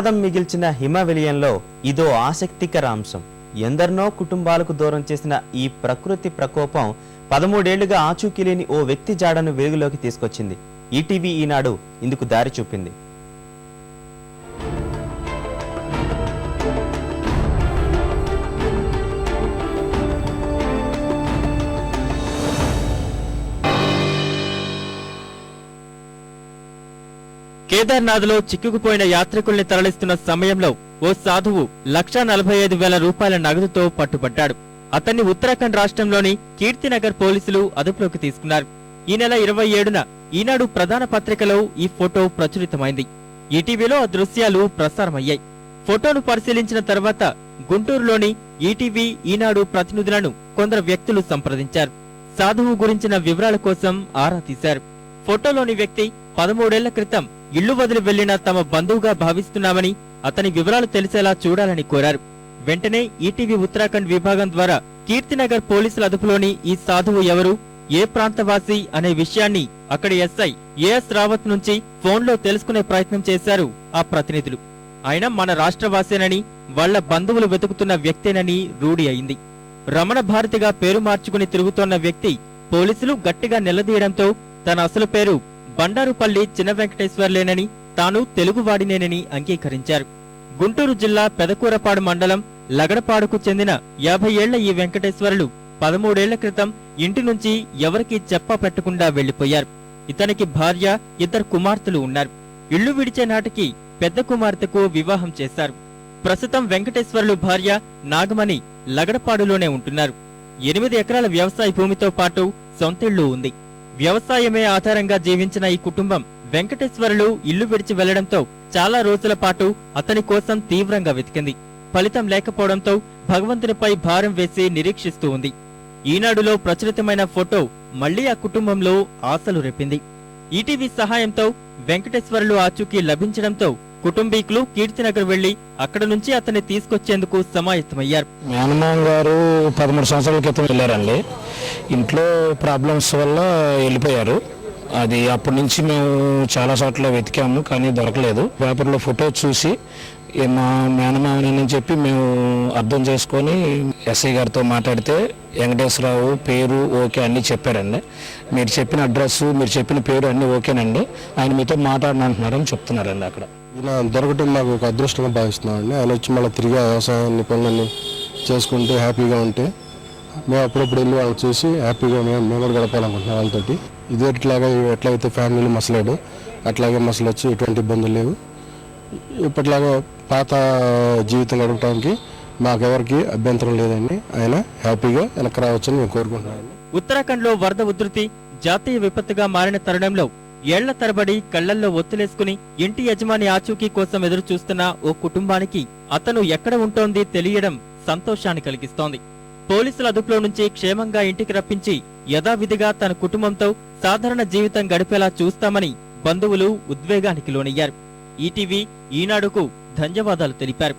విషాదం మిగిల్చిన హిమవెలియంలో ఇదో ఆసక్తికర అంశం. ఎందరినో కుటుంబాలకు దూరం చేసిన ఈ ప్రకృతి ప్రకోపం 13 ఏళ్లుగా ఆచూకీ లేని ఓ వ్యక్తి జాడను వెలుగులోకి తీసుకొచ్చింది. ఈటీవీ ఈనాడు ఇందుకు దారి చూపింది. కేదార్నాథ్లో చిక్కుకుపోయిన యాత్రికుల్ని తరలిస్తున్న సమయంలో ఓ సాధువు 1,45,000 రూపాయల నగదుతో పట్టుబడ్డాడు. అతన్ని ఉత్తరాఖండ్ రాష్ట్రంలోని కీర్తినగర్ పోలీసులు అదుపులోకి తీసుకున్నారు. ఈ నెల 27న ఈనాడు ప్రధాన పత్రికలో ఈ ఫోటో ప్రచురితమైంది. ఈటీవీలో ఆ దృశ్యాలు ప్రసారమయ్యాయి. ఫోటోను పరిశీలించిన తర్వాత గుంటూరులోని ఈటీవీ ఈనాడు ప్రతినిధులను కొందరు వ్యక్తులు సంప్రదించారు. సాధువు గురించిన వివరాల కోసం ఆరా తీశారు. ఫోటోలోని వ్యక్తి 13 ఏళ్ల క్రితం ఇళ్లు వదిలి వెళ్లిన తమ బంధువుగా భావిస్తున్నామని, అతని వివరాలు తెలిసేలా చూడాలని కోరారు. వెంటనే ఈటీవీ ఉత్తరాఖండ్ విభాగం ద్వారా కీర్తినగర్ పోలీసుల అదుపులోని ఈ సాధువు ఎవరు, ఏ ప్రాంతవాసి అనే విషయాన్ని అక్కడి ఎస్ఐ ఏఎస్ రావత్ నుంచి ఫోన్లో తెలుసుకునే ప్రయత్నం చేశారు ఆ ప్రతినిధులు. ఆయన మన రాష్ట్రవాసేనని, వాళ్ల బంధువులు వెతుకుతున్న వ్యక్తేనని రూఢి అయింది. రమణ భారతిగా పేరు మార్చుకుని తిరుగుతోన్న వ్యక్తి పోలీసులు గట్టిగా నిలదీయడంతో తన అసలు పేరు బండారుపల్లి చిన్న వెంకటేశ్వర్లేనని, తాను తెలుగువాడినేనని అంగీకరించారు. గుంటూరు జిల్లా పెదకూరపాడు మండలం లగడపాడుకు చెందిన 50 ఏళ్ల ఈ వెంకటేశ్వర్లు 13 ఏళ్ల క్రితం ఇంటి నుంచి ఎవరికీ చెప్ప పెట్టకుండా వెళ్లిపోయారు. ఇతనికి భార్య, 2 కుమార్తెలు ఉన్నారు. ఇళ్లు విడిచే నాటికి పెద్ద కుమార్తెకు వివాహం చేశారు. ప్రస్తుతం వెంకటేశ్వర్లు భార్య నాగమణి లగడపాడులోనే ఉంటున్నారు. 8 ఎకరాల వ్యవసాయ భూమితో పాటు సొంతిళ్లు ఉంది. వ్యవసాయమే ఆధారంగా జీవించిన ఈ కుటుంబం వెంకటేశ్వర్లు ఇల్లు విడిచి వెళ్లడంతో చాలా రోజుల పాటు అతని కోసం తీవ్రంగా వెతికింది. ఫలితం లేకపోవడంతో భగవంతునిపై భారం వేసి నిరీక్షిస్తూ ఉంది. ఈనాడులో ప్రచురితమైన ఫోటో మళ్లీ ఆ కుటుంబంలో ఆశలు రేపింది. ఈటీవీ సహాయంతో వెంకటేశ్వర్లు ఆచూకీ లభించడంతో కుటుంబీకులు కీర్తినగర్ వెళ్లి అక్కడ నుంచి అతన్ని తీసుకొచ్చేందుకు సమాయత్తమయ్యారు. మేనమామ గారు 13 సంవత్సరాల క్రితం వెళ్ళారండి. ఇంట్లో ప్రాబ్లమ్స్ వల్ల వెళ్ళిపోయారు. అది అప్పటి నుంచి మేము చాలా చోట్ల వెతికాము, కానీ దొరకలేదు. పేపర్లో ఫోటో చూసి మా మేనమామని చెప్పి మేము అర్థం చేసుకొని ఎస్ఐ గారితో మాట్లాడితే వెంకటేశ్వరరావు పేరు ఓకే అన్నీ చెప్పారండి. మీరు చెప్పిన అడ్రస్, మీరు చెప్పిన పేరు అన్నీ ఓకేనండి, ఆయన మీతో మాట్లాడనంటున్నారని చెప్తున్నారండి. అక్కడ ఇలా దొరకటం మాకు ఒక అదృష్టంగా భావిస్తున్నామండి. ఆయన వచ్చి మళ్ళీ తిరిగి వ్యవసాయాన్ని పనులన్నీ చేసుకుంటూ హ్యాపీగా ఉంటే మేము అప్పుడప్పుడు వెళ్ళి వాళ్ళు చూసి హ్యాపీగా మేము కూడా గడపాలనుకుంటున్నాం వాళ్ళతోటి. ఇది ఎట్లయితే ఫ్యామిలీ మసలాడు అట్లాగే మసలు వచ్చి ఎటువంటి ఇబ్బందులు లేవు. ఇప్పట్లాగా పాత జీవితం గడపడానికి మాకెవరికి అభ్యంతరం లేదండి. ఆయన హ్యాపీగా వెనక్కి రావచ్చని మేము కోరుకుంటున్నాం. ఉత్తరాఖండ్ లో వరద ఉధృతి జాతీయ విపత్తుగా మారిన తరుణంలో ఏళ్ల తరబడి కళ్లల్లో ఒత్తులేసుకుని ఇంటి యజమాని ఆచూకీ కోసం ఎదురు చూస్తున్న ఓ కుటుంబానికి అతను ఎక్కడ ఉంటోంది తెలియడం సంతోషాన్ని కలిగిస్తోంది. పోలీసుల అదుపులో నుంచి క్షేమంగా ఇంటికి రప్పించి యథావిధిగా తన కుటుంబంతో సాధారణ జీవితం గడిపేలా చూస్తామని బంధువులు ఉద్వేగానికి లోనయ్యారు. ఈటీవీ ఈనాడుకు ధన్యవాదాలు తెలిపారు.